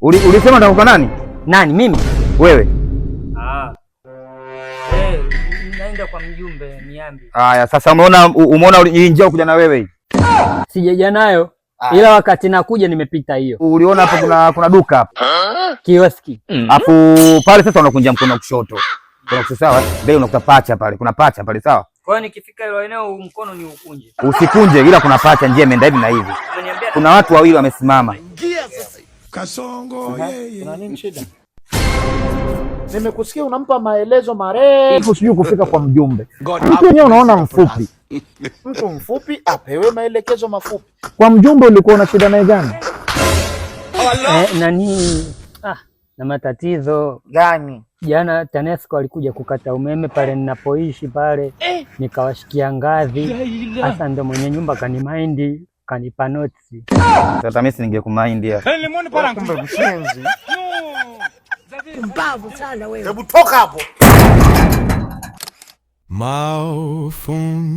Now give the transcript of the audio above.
Ulisema utakuwa nani? Nani mimi? Wewe. Naenda kwa mjumbe Miambi. Haya, sasa umeona hii njia kuja na wewe hii? Sijaja nayo. Ila wakati nakuja nimepita hiyo. Uliona hapa kuna duka hapa. Kioski. Hapo pale sasa unakunja mkono kushoto. Kuna sawa? Ndio unakuta pacha pale. Kuna pacha pale sawa? Kwa hiyo nikifika ile eneo mkono ni ukunje. Usikunje ila kuna pacha njia imeenda hivi na hivi. Kuna watu wawili wamesimama. Kasongo yeye. Kuna nini shida? Nimekusikia unampa maelezo marefu Sijui kufika kwa mjumbe. Mtu mwenyewe unaona mfupi. Mtu mfupi apewe maelekezo mafupi. Kwa mjumbe ulikuwa una shida naye gani? Na matatizo Gani? Jana TANESCO alikuja kukata umeme pale ninapoishi pale. Nikawashikia ngazi. Sasa ndo mwenye nyumba kanimaindi, kanipa notisi. Sasa mimi ningekumaindi hapa. Kumbe mshenzi. Mbavu sana wewe. Hebu toka hapo. Maufundi